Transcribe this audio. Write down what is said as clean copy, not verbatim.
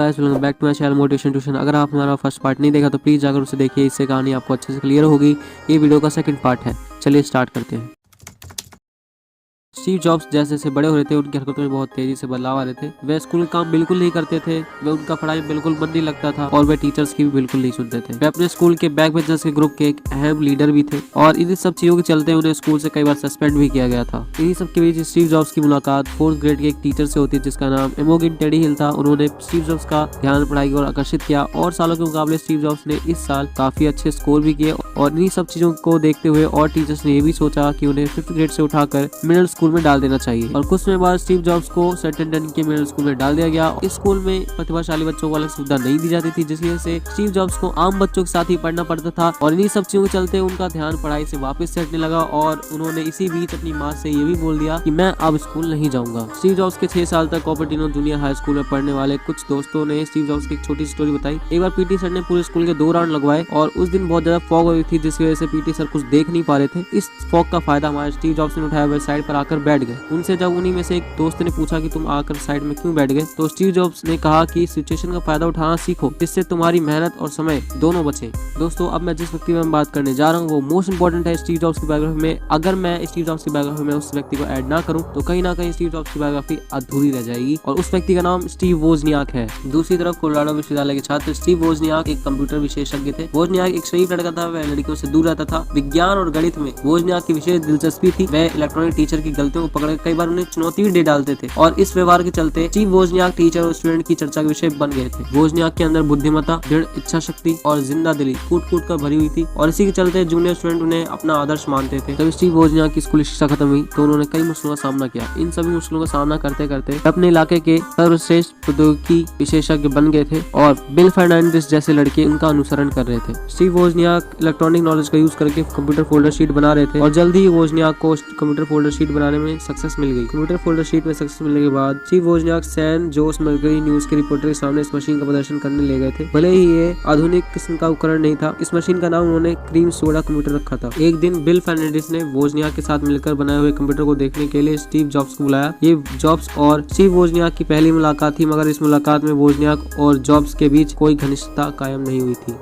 Guys, welcome back to my channel motivation tuition. अगर आप हमारा फर्स्ट पार्ट नहीं देखा तो प्लीज जाकर उसे देखिए, इससे कहानी आपको अच्छे से क्लियर होगी। ये वीडियो का सेकंड पार्ट है, चलिए स्टार्ट करते हैं। स्टीव जॉब्स जैसे जैसे बड़े हो रहे थे उनकी हरकतों में बहुत तेजी से बदलाव आ रहे थे। वे स्कूल का काम बिल्कुल नहीं करते थे, वे उनका पढ़ाई में बिल्कुल मन नहीं लगता था और वे टीचर्स की भी बिल्कुल नहीं सुनते थे। वे अपने स्कूल के बैक बेंचर्स के ग्रुप के एक अहम लीडर भी थे और इन सब चीजों के चलते उन्हें स्कूल से कई बार सस्पेंड भी किया गया था। इन्हीं सब के बीच स्टीव जॉब्स की मुलाकात 4th ग्रेड के एक टीचर से होती है जिसका नाम इमोगिन टेडी हिल था। उन्होंने स्टीव जॉब्स का ध्यान पढ़ाई की ओर आकर्षित किया और सालों के मुकाबले स्टीव जॉब्स ने इस साल काफी अच्छे स्कोर भी किए और इन्हीं सब चीजों को देखते हुए और टीचर्स ने ये भी सोचा कि उन्हें 5th ग्रेड से उठाकर मिडिल स्कूल में डाल देना चाहिए और कुछ समय बाद स्टीव जॉब्स को सेंटन के मिडिल स्कूल में डाल दिया गया। इस स्कूल में प्रतिभाशाली बच्चों को अलग सुविधा नहीं दी जाती थी, जिसकी वजह से स्टीव जॉब्स को आम बच्चों के साथ ही पढ़ना पड़ता था और इन्हीं सब चीजों के चलते उनका ध्यान पढ़ाई से वापस से हटने लगा और उन्होंने इसी बीच अपनी माँ से ये भी बोल दिया कि मैं अब स्कूल नहीं जाऊंगा। स्टीव जॉब्स के 6 साल तक कॉपर्टिनो जूनियर हाई स्कूल में पढ़ने वाले कुछ दोस्तों ने स्टीव जॉब्स की एक छोटी स्टोरी बताई। एक बार पीटी सर ने पूरे स्कूल के 2 राउंड लगवाए और उस दिन बहुत ज्यादा फॉग हुई थी, जिसकी वजह से पीटी सर कुछ देख नहीं पा रहे थे। इस फॉग का फायदा हमारे स्टीव जॉब्स ने उठाया, वे साइड पर आकर बैठ गए। उनसे जब उन्हीं में से एक दोस्त ने पूछा कि तुम आकर साइड में क्यों बैठ गए, तो स्टीव जॉब्स ने कहा कि सिचुएशन का फायदा उठाना सीखो, जिससे तुम्हारी मेहनत और समय दोनों बचे। दोस्तों, अब मैं जिस व्यक्ति में बात करने जा रहा हूँ वो मोस्ट इंपोर्टेंट है स्टीव जॉब्स की बायोग्राफी में। अगर मैं स्टीव जॉब्स की बायोग्राफी में उस व्यक्ति को ऐड ना करूँ तो कहीं ना कहीं स्टीव जॉब्स की बायोग्राफी अधूरी रह जाएगी और उस व्यक्ति का नाम स्टीव वोजनियाक है। दूसरी तरफ कोलोराडो विश्वविद्यालय के छात्र स्टीव वोजनियाक एक कंप्यूटर विशेषज्ञ थे। वोजनियाक एक शरीफ लड़का था, वह लड़कियों से दूर रहता था। विज्ञान और गणित में वोजनियाक की विशेष दिलचस्पी थी। वह इलेक्ट्रॉनिक टीचर की गलतियों को पकड़कर कई बार उन्हें चुनौती भी दे डालते थे और इस व्यवहार के चलते स्टीव वोजनियाक टीचर और स्टूडेंट की चर्चा के विषय बन गए थे। वोजनियाक के अंदर बुद्धिमत्ता, दृढ़ इच्छा शक्ति और जिंदा दिली कूट कूट कर भरी हुई थी और इसी के चलते जूनियर स्टूडेंट उन्हें अपना आदर्श मानते थे। जब स्टीव वोजनियाक की स्कूली शिक्षा खत्म हुई तो उन्होंने कई मुश्किलों का सामना किया। इन सभी मुश्किलों का सामना करते करते अपने इलाके के सर्वश्रेष्ठ प्रौद्योगिकी विशेषज्ञ बन गए थे और बिल फर्नांडिस जैसे लड़के उनका अनुसरण कर रहे थे। स्टीव वोजनियाक इलेक्ट्रॉनिक नॉलेज का यूज करके कंप्यूटर फोल्डर शीट बना रहे थे और जल्दी ही वोजनियाक को कंप्यूटर फोल्डर शीट बनाने में सक्सेस मिल गई। कंप्यूटर फोल्डर शीट में सक्सेस मिलने के बाद Steve Wozniak San Jose Mercury News के रिपोर्टर के सामने इस मशीन का प्रदर्शन करने ले गए थे। भले ही ये आधुनिक किस्म का उपकरण नहीं था, इस मशीन का नाम उन्होंने क्रीम सोडा कंप्यूटर रखा था। एक दिन बिल फर्नांडिस ने वोजनियाक के साथ मिलकर बनाए हुए कंप्यूटर को देखने के लिए स्टीव जॉब्स को बुलाया। ये जॉब्स और स्टीव वोजनियाक की पहली मुलाकात थी, मगर इस मुलाकात में वोजनियाक और जॉब्स के बीच कोई घनिष्ठता कायम नहीं हुई थी।